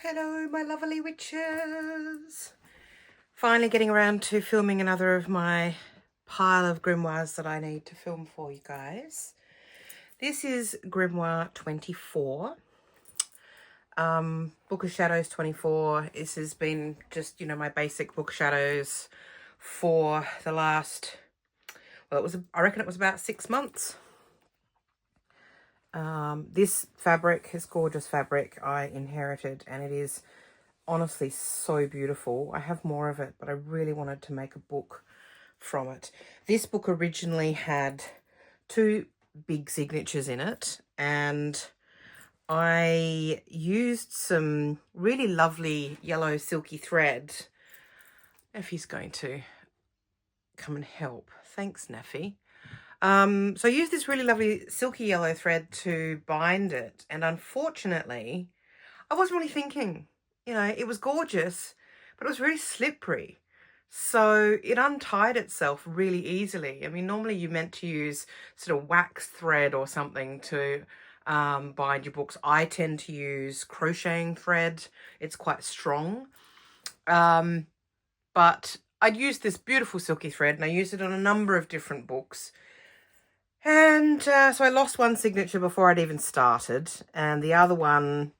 Hello, my lovely witches. Finally getting around to filming another of my pile of grimoires that I need to film for you guys. This is grimoire 24. Book of Shadows 24. This has been just, my basic Book of Shadows for the last, I reckon it was about 6 months. This fabric is gorgeous fabric I inherited, and it is honestly so beautiful. I have more of it, but I really wanted to make a book from it. This book originally had 2 big signatures in it, and I used some really lovely yellow silky thread. If he's going to come and help. Thanks, Naffy. So I used this really lovely silky yellow thread to bind it, and unfortunately, I wasn't really thinking. It was gorgeous, but it was really slippery. So it untied itself really easily. I mean, normally you're meant to use sort of wax thread or something to bind your books. I tend to use crocheting thread. It's quite strong. But I'd used this beautiful silky thread, and I used it on a number of different books. And so I lost one signature before I'd even started, and the other one,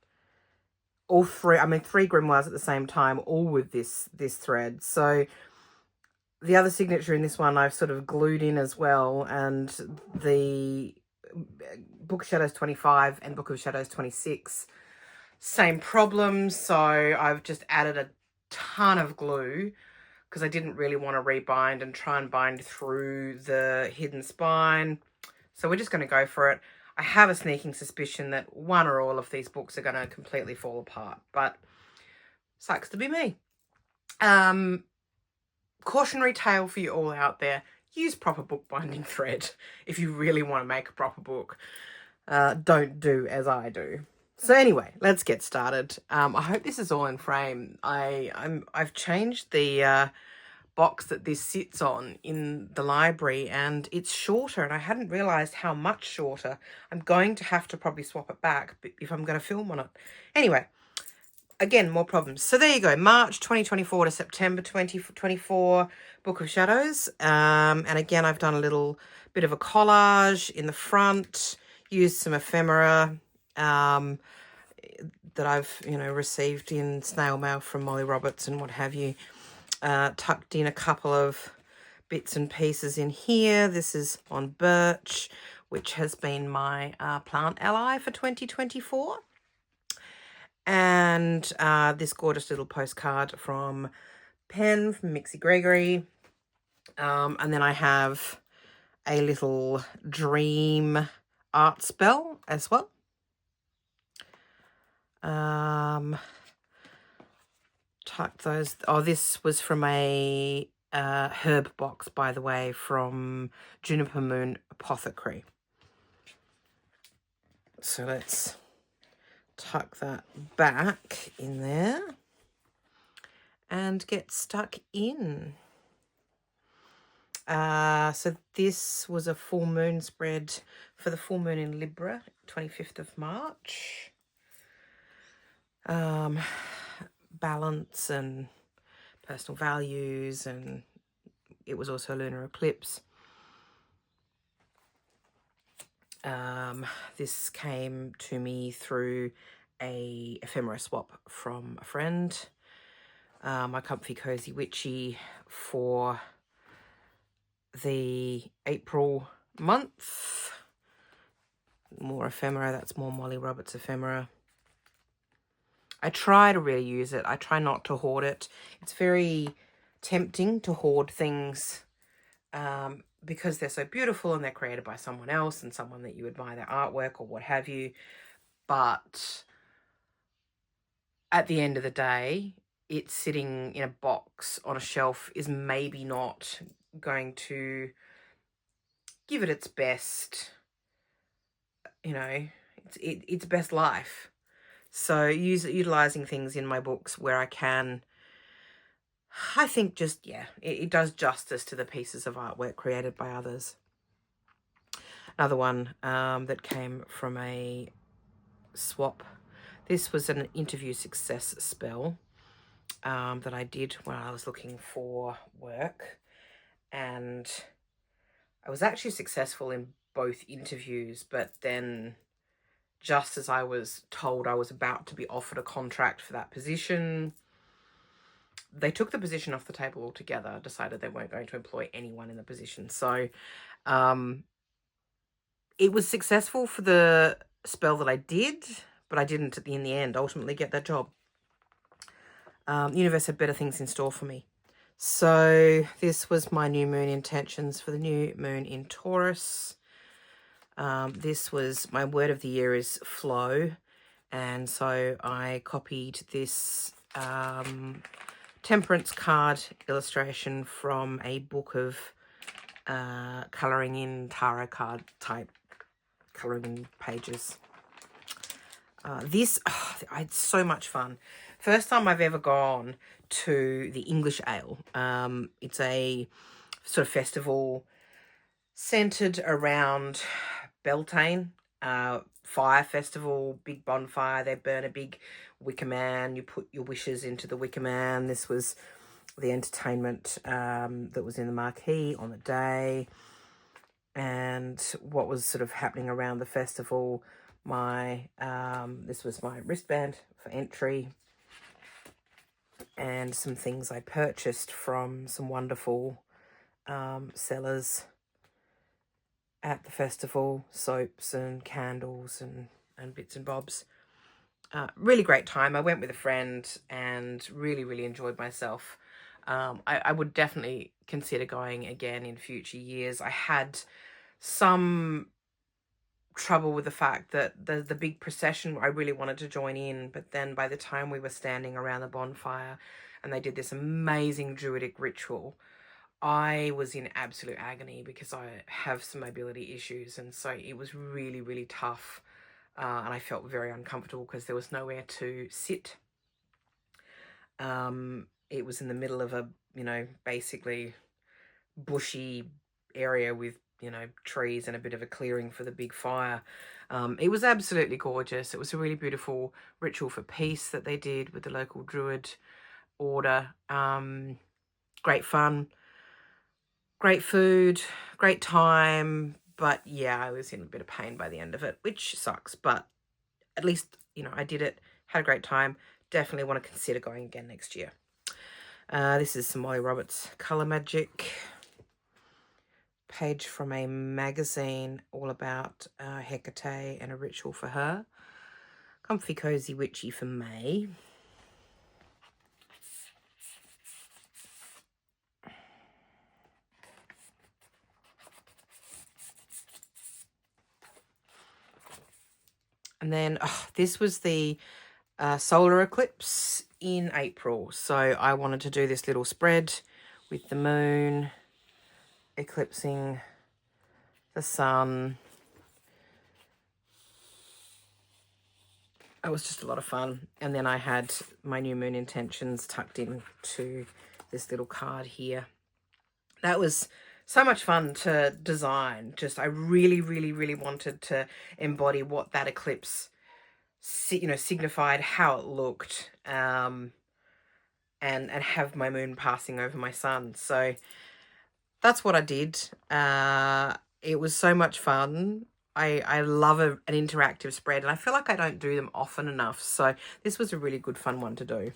three grimoires at the same time, all with this thread. So the other signature in this one I've sort of glued in as well, and the Book of Shadows 25 and Book of Shadows 26, same problem. So I've just added a ton of glue because I didn't really want to rebind and try and bind through the hidden spine. So we're just going to go for it. I have a sneaking suspicion that one or all of these books are going to completely fall apart, but sucks to be me. Cautionary tale for you all out there: use proper bookbinding thread if you really want to make a proper book. Don't do as I do. So anyway, let's get started. I hope this is all in frame. I've changed the box that this sits on in the library, and it's shorter, and I hadn't realized how much shorter. I'm going to have to probably swap it back if I'm going to film on it. Anyway, again, more problems. So there you go, March 2024 to September 2024 Book of Shadows. And again, I've done a little bit of a collage in the front, used some ephemera that I've received in snail mail from Molly Roberts and what have you. Tucked in a couple of bits and pieces in here. This is on birch, which has been my plant ally for 2024. And this gorgeous little postcard from Pen from Mixie Gregory. And then I have a little dream art spell as well. Tuck those. Oh, this was from a herb box, by the way, from Juniper Moon Apothecary. So let's tuck that back in there and get stuck in. So this was a full moon spread for the full moon in Libra, 25th of March. Balance and personal values, and it was also a lunar eclipse. This came to me through a ephemera swap from a friend. My Comfy Cozy Witchy for the April month. More ephemera, that's more Molly Roberts ephemera. I try to really use it. I try not to hoard it. It's very tempting to hoard things because they're so beautiful and they're created by someone else and someone that you admire their artwork or what have you. But at the end of the day, it's sitting in a box on a shelf is maybe not going to give it its best, its best life. So utilizing things in my books where I can, I think just, it does justice to the pieces of artwork created by others. Another one that came from a swap. This was an interview success spell that I did when I was looking for work, and I was actually successful in both interviews, but then just as I was told I was about to be offered a contract for that position, they took the position off the table altogether, decided they weren't going to employ anyone in the position. So it was successful for the spell that I did, but I didn't in the end ultimately get that job. The universe had better things in store for me. So this was my new moon intentions for the new moon in Taurus. This was, my word of the year is flow. And so I copied this temperance card illustration from a book of colouring in tarot card type colouring in pages. I had so much fun. First time I've ever gone to the English Ale. It's a sort of festival centred around Beltane. Fire festival, big bonfire. They burn a big wicker man. You put your wishes into the wicker man. This was the entertainment that was in the marquee on the day. And what was sort of happening around the festival, this was my wristband for entry, and some things I purchased from some wonderful sellers at the festival, soaps and candles and bits and bobs. Really great time. I went with a friend and really enjoyed myself. I would definitely consider going again in future years. I had some trouble with the fact that the big procession, I really wanted to join in, but then by the time we were standing around the bonfire and they did this amazing druidic ritual, I was in absolute agony because I have some mobility issues, and so it was really tough, and I felt very uncomfortable because there was nowhere to sit. It was in the middle of a, basically bushy area with, trees and a bit of a clearing for the big fire. It was absolutely gorgeous. It was a really beautiful ritual for peace that they did with the local druid order. Great fun, great food, great time. But yeah, I was in a bit of pain by the end of it, which sucks. But at least, I did it, had a great time. Definitely want to consider going again next year. This is some Molly Roberts Colour Magic. Page from a magazine all about Hecate and a ritual for her. Comfy, cozy, witchy for May. And then this was the solar eclipse in April. So I wanted to do this little spread with the moon eclipsing the sun. It was just a lot of fun. And then I had my new moon intentions tucked into this little card here. That was so much fun to design. Just I really wanted to embody what that eclipse signified, how it looked, and have my moon passing over my sun. So that's what I did. It was so much fun. I love an interactive spread, and I feel like I don't do them often enough. So this was a really good fun one to do.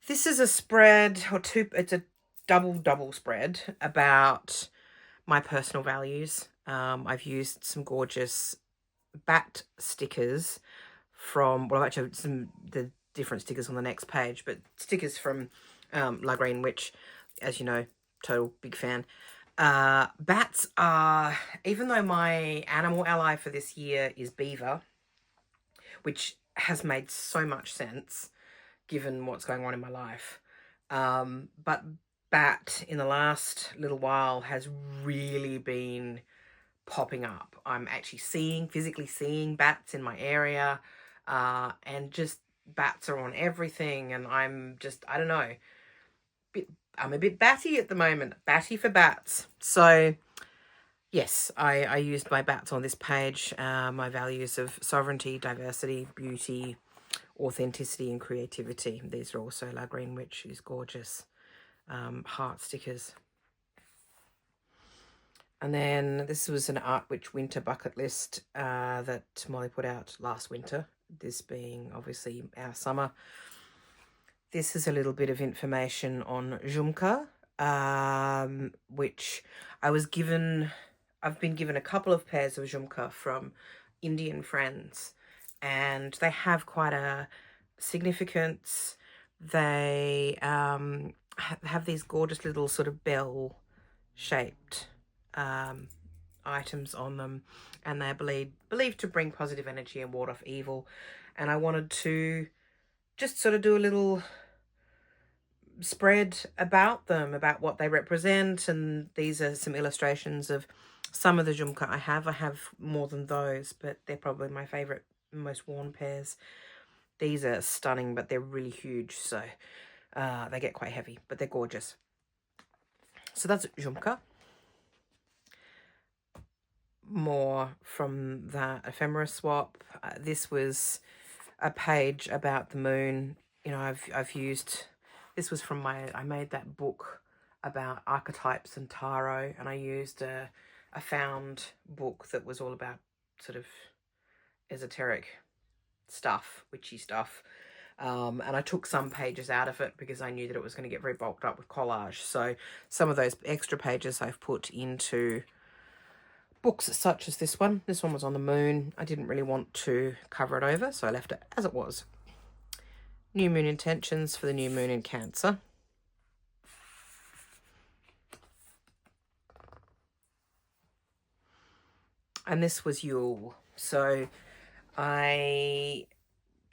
This is a spread, it's a double spread about my personal values. I've used some gorgeous bat stickers from, well, actually the different stickers on the next page, but stickers from La Green Witch, as you know, total big fan. Bats are, even though my animal ally for this year is beaver, which has made so much sense given what's going on in my life, but bat in the last little while has really been popping up. I'm actually physically seeing bats in my area, and just bats are on everything, and I'm just, I don't know, I'm a bit batty at the moment. Batty for bats. So Yes, I used my bats on this page, my values of sovereignty, diversity, beauty, authenticity and creativity. These are also La Green Witch, who's gorgeous. Heart stickers. And then this was an Art Witch winter bucket list that Molly put out last winter, this being obviously our summer. This is a little bit of information on Juniper, which I've been given a couple of pairs of Juniper from Indian friends, and they have quite a significance. They have these gorgeous little sort of bell shaped items on them, and they're believed to bring positive energy and ward off evil. And I wanted to just sort of do a little spread about them, about what they represent, and these are some illustrations of some of the Jumka I have. I have more than those, but they're probably my favourite, most worn pairs. These are stunning, but they're really huge, so they get quite heavy, but they're gorgeous. So that's Jumka. More from that ephemera swap. This was a page about the moon. You know, I've used, this was from I made that book about archetypes and tarot, and I used a found book that was all about sort of esoteric stuff, witchy stuff. And I took some pages out of it because I knew that it was going to get very bulked up with collage. So some of those extra pages I've put into books such as this one. This one was on the moon. I didn't really want to cover it over, so I left it as it was. New moon intentions for the new moon in Cancer. And this was Yule. So I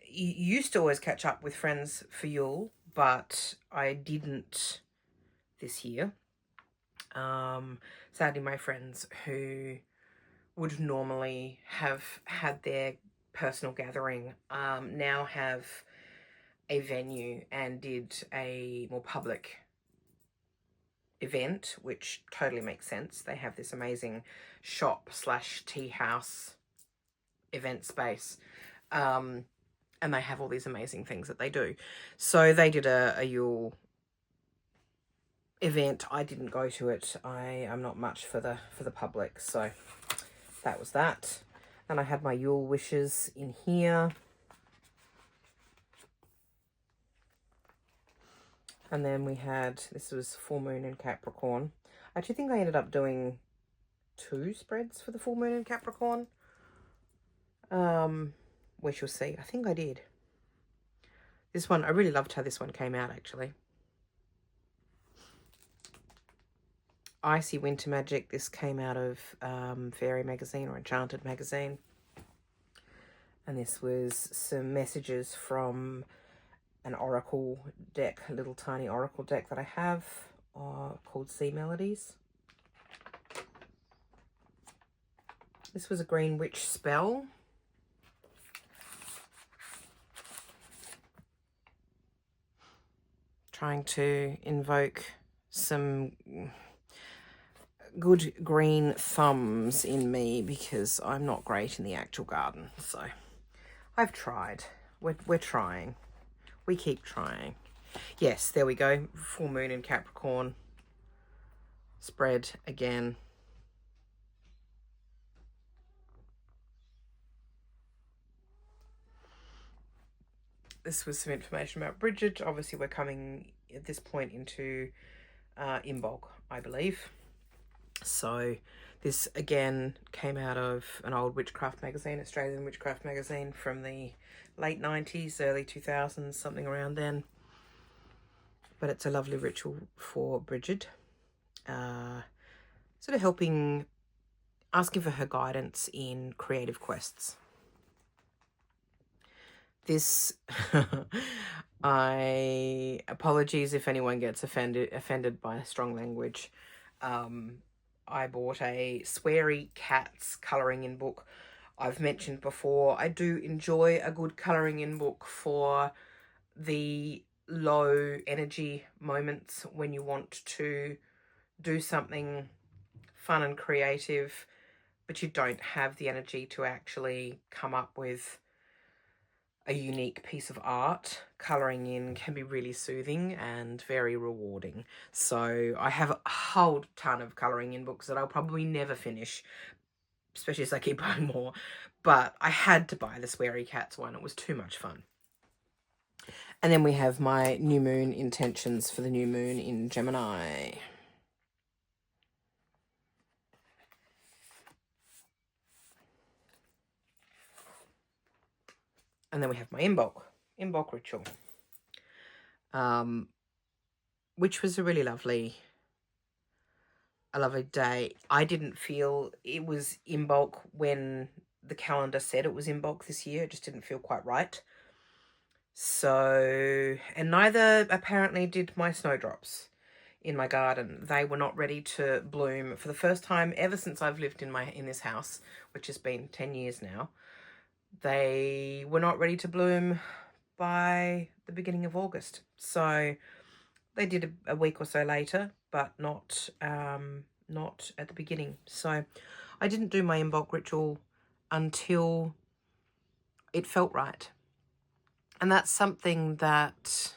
used to always catch up with friends for Yule, but I didn't this year. Sadly, my friends who would normally have had their personal gathering now have a venue and did a more public event, which totally makes sense. They have this amazing shop / tea house event space, and they have all these amazing things that they do. So they did a Yule event. I didn't go to it. I'm not much for the public, so that was that. And I had my Yule wishes in here. And then we had, this was full moon in Capricorn. I actually think I ended up doing 2 spreads for the full moon in Capricorn. We shall see. I think I did. This one, I really loved how this one came out, actually. Icy Winter Magic. This came out of Fairy Magazine or Enchanted Magazine. And this was some messages from an oracle deck, a little tiny oracle deck that I have called Sea Melodies. This was a Green Witch spell. Trying to invoke some good green thumbs in me because I'm not great in the actual garden. So I've tried. We're trying. We keep trying. Yes, there we go. Full moon in Capricorn. Spread again. This was some information about Bridget. Obviously, we're coming at this point into Imbolc, I believe. So this again came out of an old witchcraft magazine, Australian witchcraft magazine from the late 90s, early 2000s, something around then. But it's a lovely ritual for Bridget. Sort of asking for her guidance in creative quests. This, apologies if anyone gets offended by strong language. I bought a Sweary Cats colouring in book. I've mentioned before, I do enjoy a good colouring in book for the low energy moments when you want to do something fun and creative, but you don't have the energy to actually come up with a unique piece of art, colouring in can be really soothing and very rewarding. So I have a whole ton of colouring in books that I'll probably never finish, especially as I keep buying more. But I had to buy the Sweary Cats one. It was too much fun. And then we have my new moon intentions for the new moon in Gemini. And then we have my Imbolc ritual, which was a really lovely day. I didn't feel it was Imbolc when the calendar said it was Imbolc this year. It just didn't feel quite right. So, and neither apparently did my snowdrops in my garden. They were not ready to bloom for the first time ever since I've lived in this house, which has been 10 years now. They were not ready to bloom by the beginning of August. So they did a week or so later, but not at the beginning. So I didn't do my Imbolc ritual until it felt right. And that's something that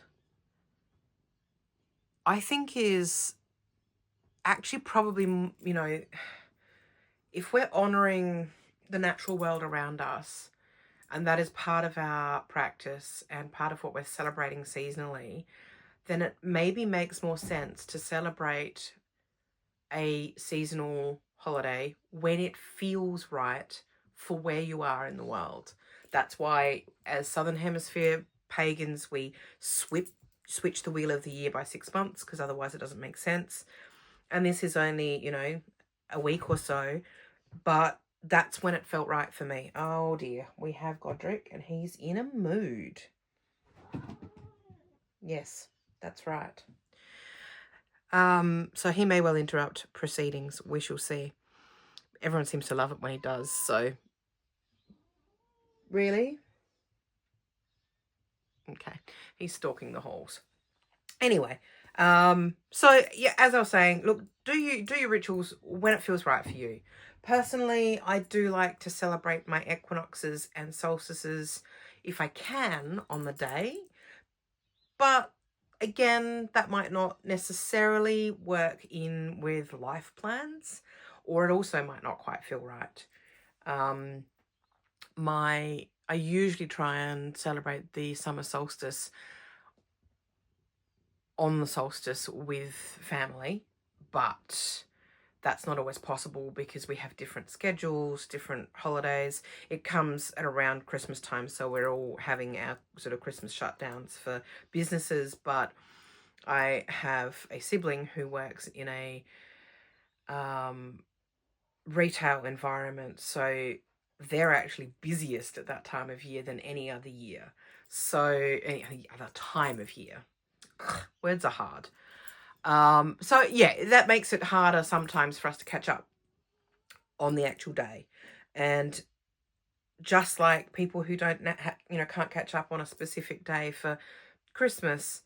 I think is actually probably, you know, if we're honouring the natural world around us, and that is part of our practice and part of what we're celebrating seasonally, then it maybe makes more sense to celebrate a seasonal holiday when it feels right for where you are in the world. That's why, as Southern Hemisphere pagans, we switch the wheel of the year by 6 months, because otherwise it doesn't make sense. And this is only, you know, a week or so, but that's when it felt right for me. Oh dear, we have Godric and he's in a mood. Yes, that's right. So he may well interrupt proceedings. We shall see. Everyone seems to love it when he does, so. Really? Okay. He's stalking the halls. Anyway, so yeah, as I was saying, look, do your rituals when it feels right for you. Personally, I do like to celebrate my equinoxes and solstices if I can on the day. But again, that might not necessarily work in with life plans, or it also might not quite feel right. I usually try and celebrate the summer solstice on the solstice with family, but that's not always possible because we have different schedules, different holidays. It comes at around Christmas time, so we're all having our sort of Christmas shutdowns for businesses, but I have a sibling who works in a retail environment, so they're actually busiest at that time of year than any other year. So any other time of year. Words are hard. So yeah, that makes it harder sometimes for us to catch up on the actual day. And just like people who don't, can't catch up on a specific day for Christmas,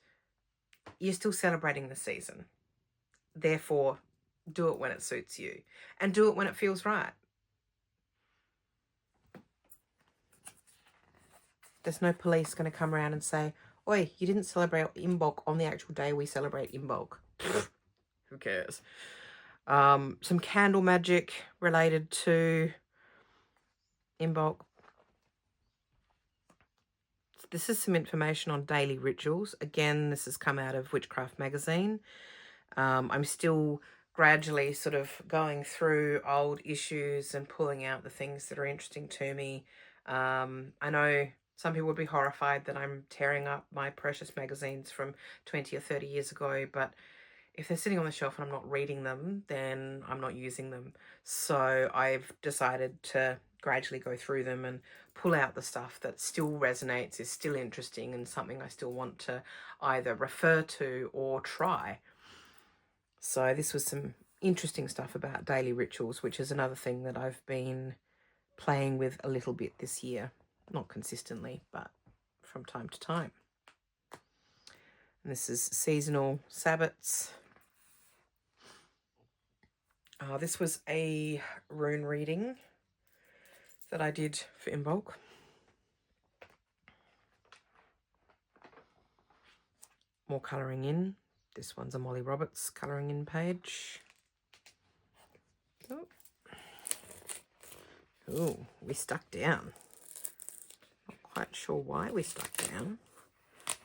you're still celebrating the season. Therefore, do it when it suits you and do it when it feels right. There's no police going to come around and say, oi, you didn't celebrate Imbolc on the actual day we celebrate Imbolc. Who cares? Some candle magic related to Imbolc. This is some information on daily rituals. Again, this has come out of Witchcraft magazine. I'm still gradually sort of going through old issues and pulling out the things that are interesting to me. I know some people would be horrified that I'm tearing up my precious magazines from 20 or 30 years ago, but if they're sitting on the shelf and I'm not reading them, then I'm not using them. So I've decided to gradually go through them and pull out the stuff that still resonates, is still interesting, and something I still want to either refer to or try. So this was some interesting stuff about daily rituals, which is another thing that I've been playing with a little bit this year. Not consistently, but from time to time. And this is seasonal sabbats. This was a rune reading that I did for In Bulk. More colouring in. This one's a Molly Roberts colouring in page. Oh, we stuck down. Not quite sure why we stuck down,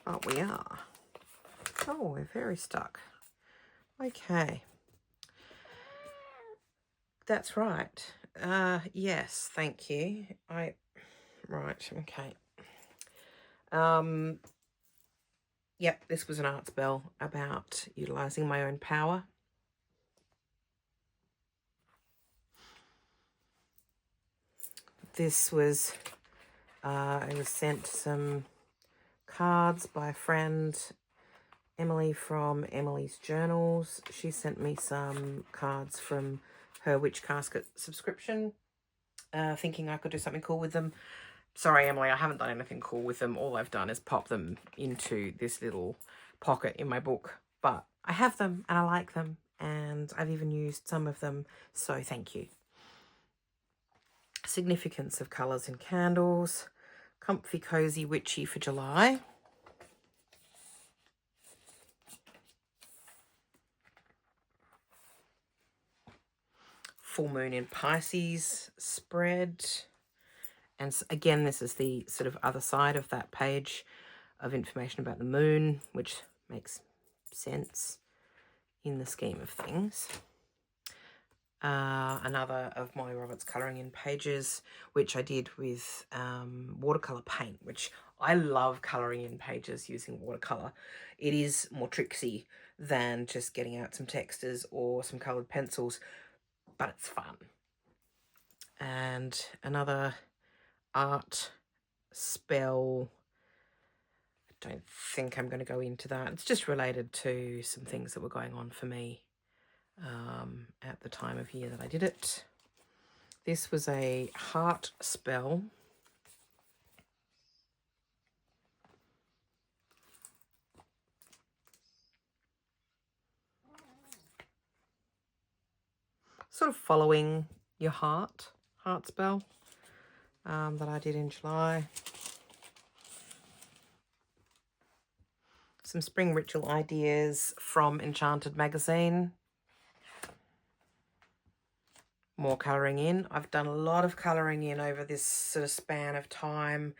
but we are. Oh, we're very stuck. Okay. That's right. Yes, thank you. Right, okay. Yep, this was an art spell about utilising my own power. This was, I was sent some cards by a friend, Emily from Emily's Journals. She sent me some cards from her Witch Casket subscription, thinking I could do something cool with them. Sorry, Emily, I haven't done anything cool with them. All I've done is pop them into this little pocket in my book. But I have them and I like them, and I've even used some of them, so thank you. Significance of colours in candles. Comfy, cozy, witchy for July. Full moon in Pisces spread. And again, this is the sort of other side of that page of information about the moon, which makes sense in the scheme of things. Another of Molly Roberts colouring in pages, which I did with watercolour paint, which I love colouring in pages using watercolour. It is more tricksy than just getting out some textures or some coloured pencils, but it's fun. And another art spell, I don't think I'm going to go into that. It's just related to some things that were going on for me at the time of year that I did it. This was a heart spell. Sort of following your heart spell that I did in July. Some spring ritual ideas from Enchanted magazine. More colouring in. I've done a lot of colouring in over this sort of span of time,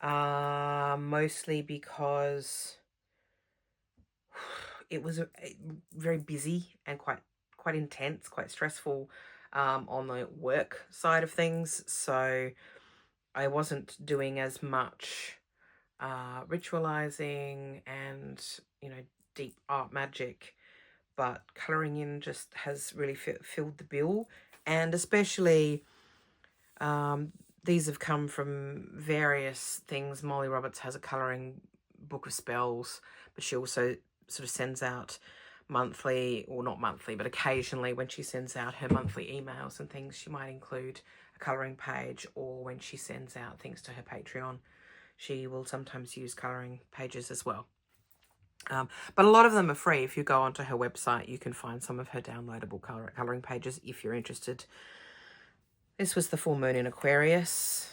mostly because it was very busy and quite intense, quite stressful on the work side of things. So I wasn't doing as much ritualizing and, you know, deep art magic, but colouring in just has really filled the bill. And especially these have come from various things. Molly Roberts has a colouring book of spells, but she also sort of sends out monthly, or not monthly, but occasionally when she sends out her monthly emails and things, she might include a colouring page, or when she sends out things to her Patreon, she will sometimes use colouring pages as well. But a lot of them are free. If you go onto her website, you can find some of her downloadable colouring pages if you're interested. This was the full moon in Aquarius,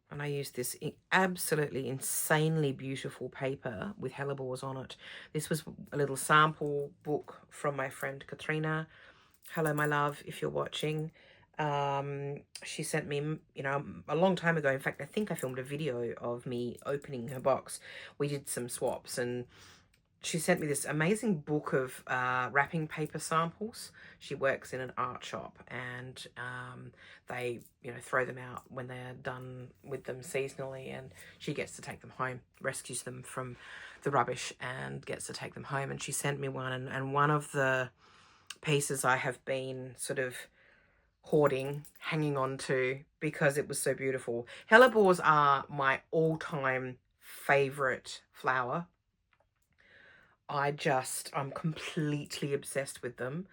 and I used this absolutely insanely beautiful paper with hellebores on it. This was a little sample book from my friend Katrina. Hello, my love, if you're watching. She sent me, you know, a long time ago. In fact, I think I filmed a video of me opening her box. We did some swaps, and she sent me this amazing book of wrapping paper samples. She works in an art shop, and they, you know, throw them out when they're done with them seasonally, and she gets to take them home, rescues them from the rubbish and gets to take them home. And she sent me one, and one of the pieces I have been sort of hoarding, hanging on to, because it was so beautiful. Hellebores are my all-time favorite flower. I'm completely obsessed with them.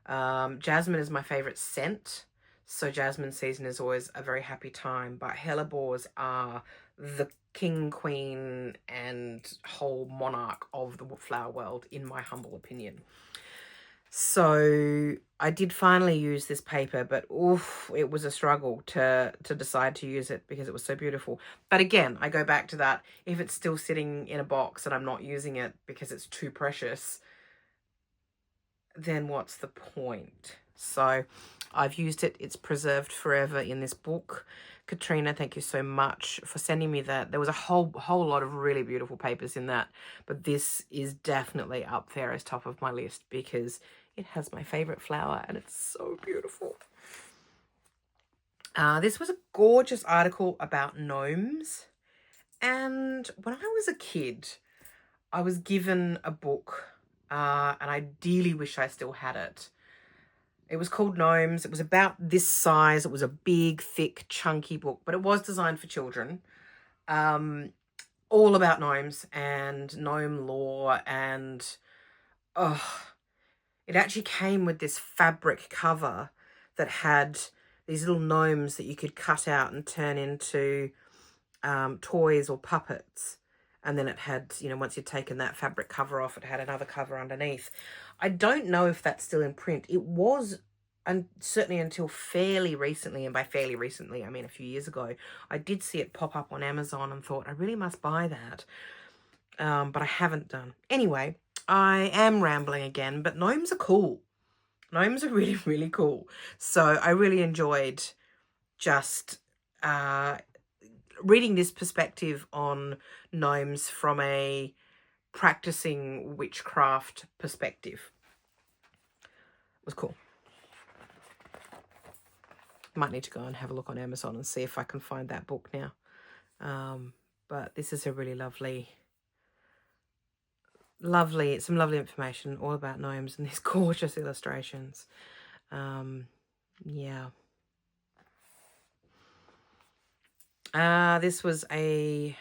Jasmine is my favorite scent, so jasmine season is always a very happy time, but hellebores are the king, queen, and whole monarch of the flower world, in my humble opinion. So I did finally use this paper, but oof, it was a struggle to decide to use it because it was so beautiful. But again, I go back to that. If it's still sitting in a box and I'm not using it because it's too precious, then what's the point? So I've used it. It's preserved forever in this book. Katrina, thank you so much for sending me that. There was a whole lot of really beautiful papers in that, but this is definitely up there as top of my list because it has my favorite flower and it's so beautiful. This was a gorgeous article about gnomes. And when I was a kid, I was given a book and I ideally wish I still had it. It was called Gnomes. It was about this size. It was a big, thick, chunky book, but it was designed for children. All about gnomes and gnome lore, and it actually came with this fabric cover that had these little gnomes that you could cut out and turn into toys or puppets. And then it had, you know, once you'd taken that fabric cover off, it had another cover underneath. I don't know if that's still in print. It was, and certainly until fairly recently, and by fairly recently, I mean a few years ago, I did see it pop up on Amazon and thought, I really must buy that. But I haven't done. Anyway, I am rambling again, but gnomes are cool. Gnomes are really, really cool. So I really enjoyed just reading this perspective on gnomes from a practicing witchcraft perspective. It was cool. Might need to go and have a look on Amazon and see if I can find that book now. But this is a really lovely, some lovely information all about gnomes and these gorgeous illustrations. Yeah. This was a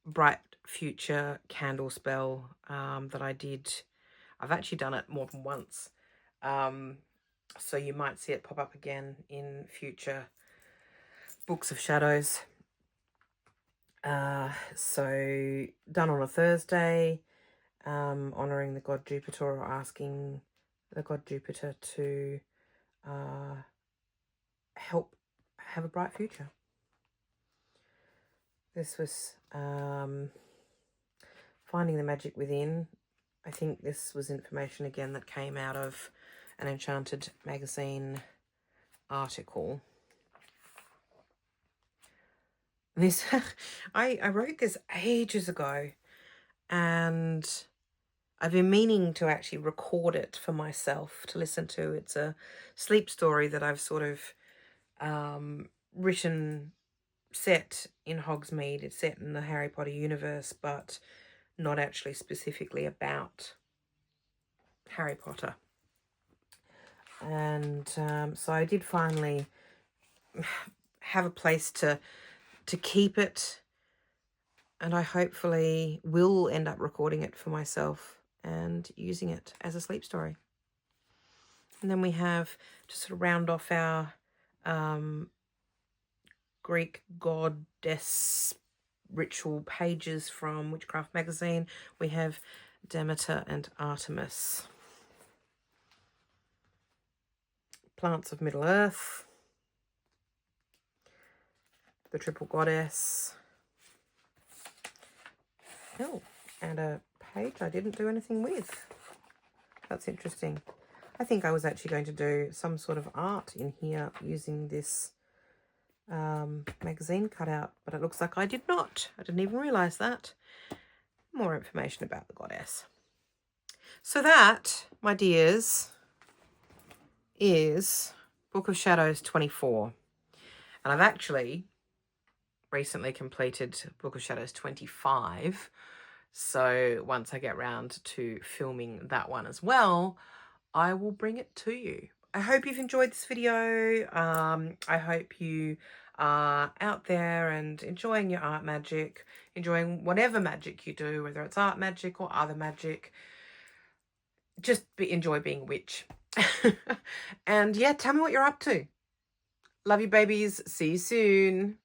Bright Future candle spell that I did. I've actually done it more than once. So you might see it pop up again in future books of shadows. So done on a Thursday, honouring the god Jupiter, or asking the god Jupiter to help have a bright future. This was finding the magic within. I think this was information again that came out of an Enchanted magazine article. This I wrote this ages ago, and I've been meaning to actually record it for myself to listen to. It's a sleep story that I've sort of written, set in Hogsmeade. It's set in the Harry Potter universe, but not actually specifically about Harry Potter. And so I did finally have a place to keep it, and I hopefully will end up recording it for myself and using it as a sleep story. And then we have, to sort of round off our Greek goddess ritual pages from Witchcraft magazine, we have Demeter and Artemis. Plants of Middle Earth, the Triple Goddess. Oh, and a page I didn't do anything with. That's interesting. I think I was actually going to do some sort of art in here using this magazine cutout, but it looks like I did not. I didn't even realise that. More information about the goddess. So that, my dears, is Book of Shadows 24. And I've actually recently completed Book of Shadows 25. So once I get round to filming that one as well, I will bring it to you. I hope you've enjoyed this video. I hope you are out there and enjoying your art magic, enjoying whatever magic you do, whether it's art magic or other magic. Just enjoy being a witch. And yeah, tell me what you're up to. Love you, babies. See you soon.